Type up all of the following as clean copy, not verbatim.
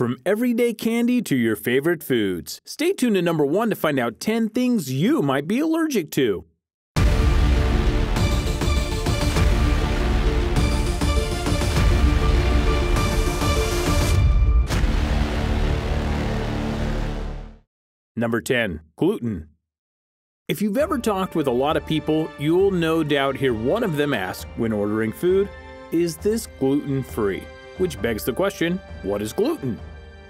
From everyday candy to your favorite foods. Stay tuned to number 1 to find out 10 things you might be allergic to. Number 10. Gluten. If you've ever talked with a lot of people, you'll no doubt hear one of them ask when ordering food, "Is this gluten-free?" Which begs the question, what is gluten?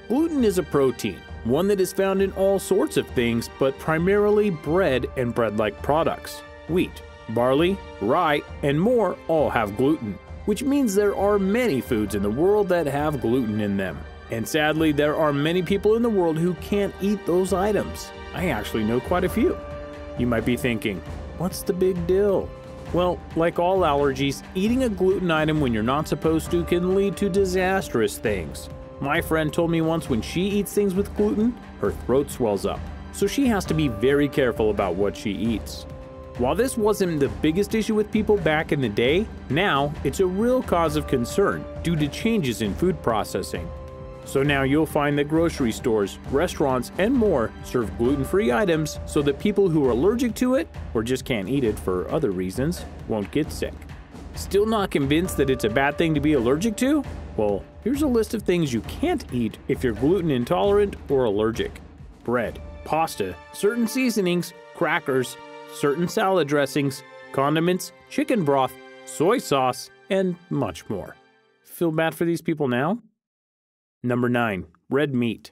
Gluten is a protein, one that is found in all sorts of things, but primarily bread and bread-like products. Wheat, barley, rye, and more all have gluten, which means there are many foods in the world that have gluten in them. And sadly, there are many people in the world who can't eat those items. I actually know quite a few. You might be thinking, what's the big deal? Well, like all allergies, eating a gluten item when you're not supposed to can lead to disastrous things. My friend told me once when she eats things with gluten, her throat swells up, so she has to be very careful about what she eats. While this wasn't the biggest issue with people back in the day, now it's a real cause of concern due to changes in food processing. So now you'll find that grocery stores, restaurants, and more serve gluten-free items so that people who are allergic to it, or just can't eat it for other reasons, won't get sick. Still not convinced that it's a bad thing to be allergic to? Well, here's a list of things you can't eat if you're gluten intolerant or allergic. Bread, pasta, certain seasonings, crackers, certain salad dressings, condiments, chicken broth, soy sauce, and much more. Feel bad for these people now? Number 9. Red meat.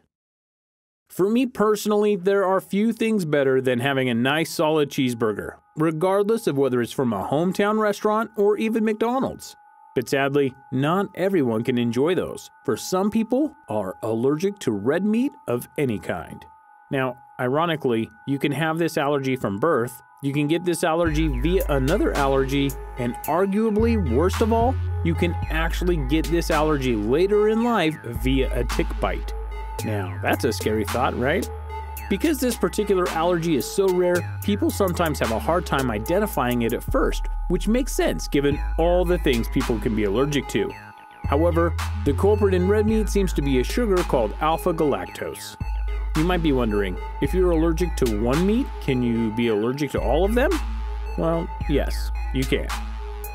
For me personally, there are few things better than having a nice solid cheeseburger, regardless of whether it's from a hometown restaurant or even McDonald's. But sadly, not everyone can enjoy those, for some people are allergic to red meat of any kind. Now, ironically, you can have this allergy from birth, you can get this allergy via another allergy, and arguably, worst of all, you can actually get this allergy later in life via a tick bite. Now, that's a scary thought, right? Because this particular allergy is so rare, people sometimes have a hard time identifying it at first, which makes sense given all the things people can be allergic to. However, the culprit in red meat seems to be a sugar called alpha-galactose. You might be wondering, if you're allergic to one meat, can you be allergic to all of them? Well, yes, you can.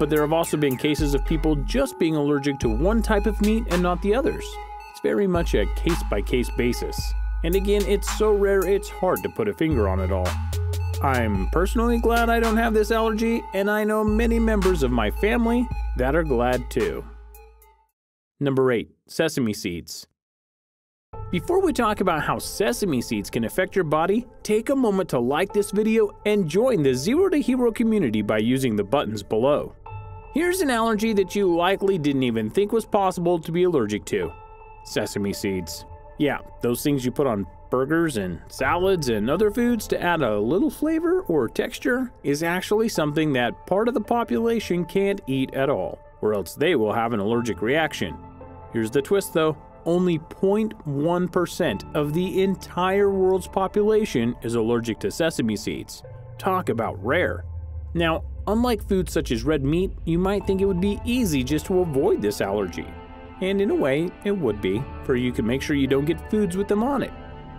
But there have also been cases of people just being allergic to one type of meat and not the others. It's very much a case-by-case basis. And again, it's so rare it's hard to put a finger on it all. I'm personally glad I don't have this allergy, and I know many members of my family that are glad too. Number 8. Sesame seeds. Before we talk about how sesame seeds can affect your body, take a moment to like this video and join the Zero to Hero community by using the buttons below. Here's an allergy that you likely didn't even think was possible to be allergic to. Sesame seeds. Yeah, those things you put on burgers and salads and other foods to add a little flavor or texture is actually something that part of the population can't eat at all, or else they will have an allergic reaction. Here's the twist though. Only 0.1% of the entire world's population is allergic to sesame seeds. Talk about rare. Now, unlike foods such as red meat, you might think it would be easy just to avoid this allergy. And in a way, it would be, for you can make sure you don't get foods with them on it.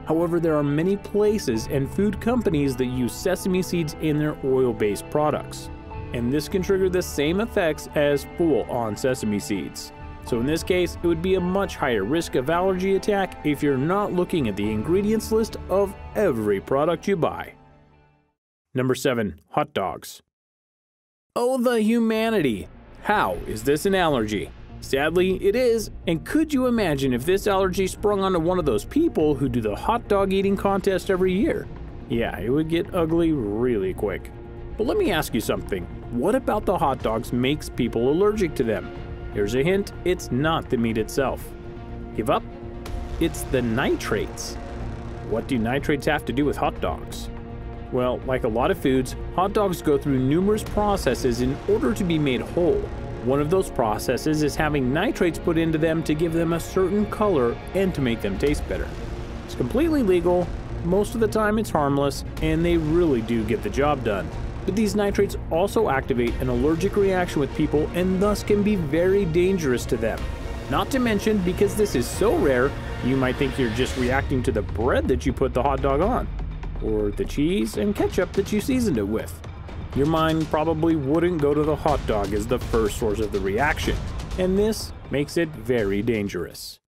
However, there are many places and food companies that use sesame seeds in their oil-based products. And this can trigger the same effects as full-on sesame seeds. So in this case, it would be a much higher risk of allergy attack if you're not looking at the ingredients list of every product you buy. Number 7. Hot dogs. Oh, the humanity! How is this an allergy? Sadly, it is, and could you imagine if this allergy sprung onto one of those people who do the hot dog eating contest every year? Yeah, it would get ugly really quick. But let me ask you something. What about the hot dogs makes people allergic to them? Here's a hint, it's not the meat itself. Give up? It's the nitrates. What do nitrates have to do with hot dogs? Well, like a lot of foods, hot dogs go through numerous processes in order to be made whole. One of those processes is having nitrates put into them to give them a certain color and to make them taste better. It's completely legal, most of the time it's harmless, and they really do get the job done. But these nitrates also activate an allergic reaction with people and thus can be very dangerous to them. Not to mention, because this is so rare, You might think you're just reacting to the bread that you put the hot dog on, or the cheese and ketchup that you seasoned it with. Your mind probably wouldn't go to the hot dog as the first source of the reaction, and this makes it very dangerous.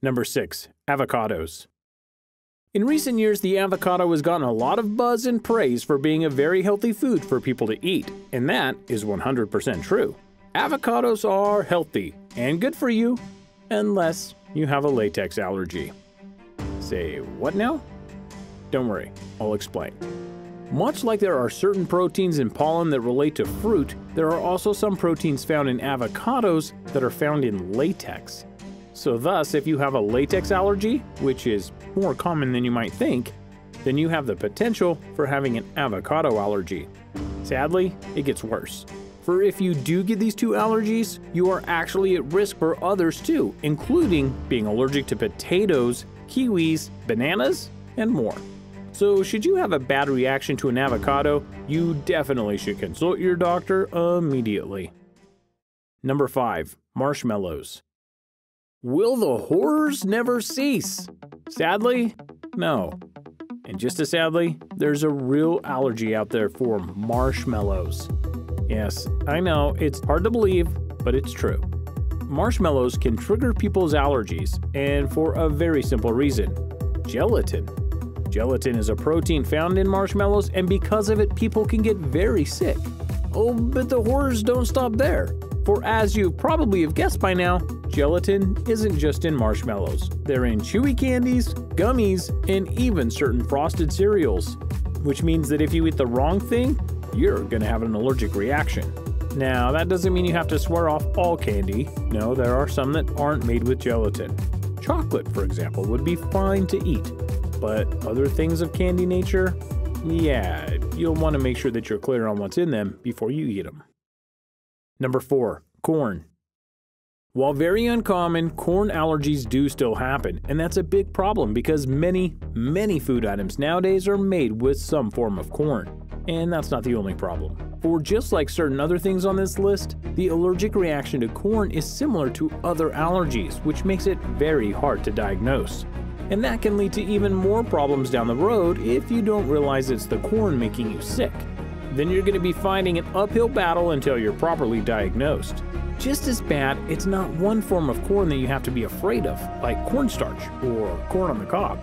Number 6. Avocados. In recent years, the avocado has gotten a lot of buzz and praise for being a very healthy food for people to eat, and that is 100% true. Avocados are healthy and good for you, unless you have a latex allergy. Say, what now? Don't worry, I'll explain. Much like there are certain proteins in pollen that relate to fruit, there are also some proteins found in avocados that are found in latex. So thus, if you have a latex allergy, which is more common than you might think, then you have the potential for having an avocado allergy. Sadly, it gets worse. For if you do get these two allergies, you are actually at risk for others too, including being allergic to potatoes, kiwis, bananas, and more. So should you have a bad reaction to an avocado, you definitely should consult your doctor immediately. Number 5. Marshmallows. Will the horrors never cease? Sadly, no. And just as sadly, there's a real allergy out there for marshmallows. Yes, I know, it's hard to believe, but it's true. Marshmallows can trigger people's allergies, and for a very simple reason: gelatin. Gelatin is a protein found in marshmallows, and because of it, people can get very sick. Oh, but the horrors don't stop there. For as you probably have guessed by now, gelatin isn't just in marshmallows. They're in chewy candies, gummies, and even certain frosted cereals. Which means that if you eat the wrong thing, you're gonna have an allergic reaction. Now, that doesn't mean you have to swear off all candy. No, there are some that aren't made with gelatin. Chocolate, for example, would be fine to eat. But other things of candy nature, yeah, you'll want to make sure that you're clear on what's in them before you eat them. Number 4. Corn. While very uncommon, corn allergies do still happen, and that's a big problem because many food items nowadays are made with some form of corn. And that's not the only problem. For just like certain other things on this list, the allergic reaction to corn is similar to other allergies, which makes it very hard to diagnose. And that can lead to even more problems down the road if you don't realize it's the corn making you sick. Then you're going to be fighting an uphill battle until you're properly diagnosed. Just as bad, it's not one form of corn that you have to be afraid of, like cornstarch or corn on the cob.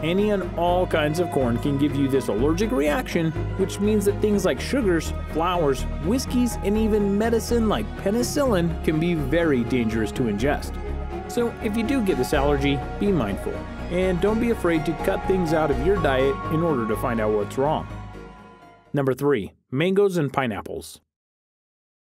Any and all kinds of corn can give you this allergic reaction, which means that things like sugars, flours, whiskeys, and even medicine like penicillin can be very dangerous to ingest. So if you do get this allergy, be mindful, and don't be afraid to cut things out of your diet in order to find out what's wrong. Number 3. Mangoes and pineapples.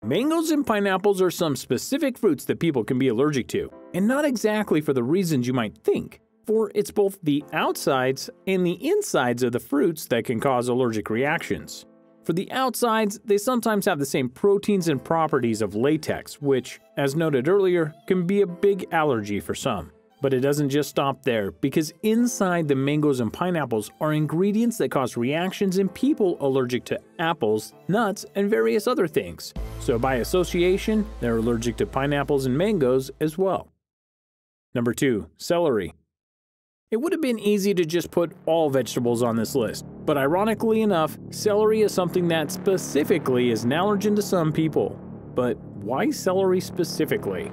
Mangoes and pineapples are some specific fruits that people can be allergic to, and not exactly for the reasons you might think. For it's both the outsides and the insides of the fruits that can cause allergic reactions. For the outsides, they sometimes have the same proteins and properties of latex, which, as noted earlier, can be a big allergy for some. But it doesn't just stop there, because inside the mangoes and pineapples are ingredients that cause reactions in people allergic to apples, nuts, and various other things. So by association, they're allergic to pineapples and mangoes as well. Number 2. Celery. It would have been easy to just put all vegetables on this list, but ironically enough, celery is something that specifically is an allergen to some people. But why celery specifically?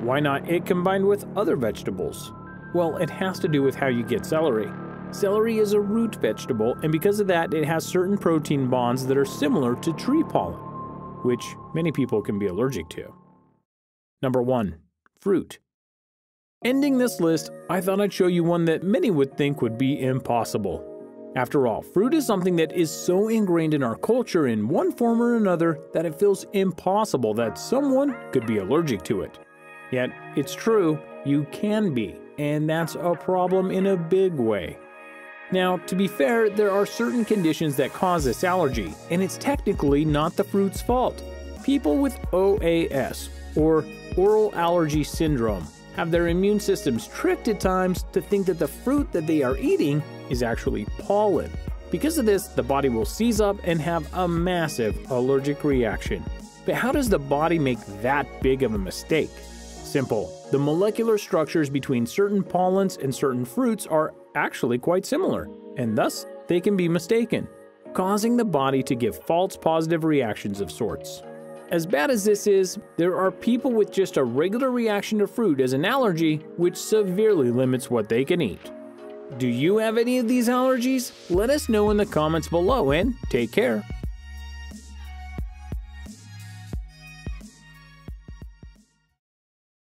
Why not it combined with other vegetables? Well, it has to do with how you get celery. Celery is a root vegetable, and because of that, it has certain protein bonds that are similar to tree pollen, which many people can be allergic to. Number 1. Fruit. Ending this list, I thought I'd show you one that many would think would be impossible. After all, fruit is something that is so ingrained in our culture in one form or another that it feels impossible that someone could be allergic to it. Yet, it's true, you can be, and that's a problem in a big way. Now, to be fair, there are certain conditions that cause this allergy, and it's technically not the fruit's fault. People with OAS, or oral allergy syndrome, have their immune systems tricked at times to think that the fruit that they are eating is actually pollen. Because of this, the body will seize up and have a massive allergic reaction. But how does the body make that big of a mistake? simple. The molecular structures between certain pollens and certain fruits are actually quite similar, and thus they can be mistaken, causing the body to give false positive reactions of sorts. As bad as this is, there are people with just a regular reaction to fruit as an allergy, which severely limits what they can eat. Do you have any of these allergies? Let us know in the comments below, and take care.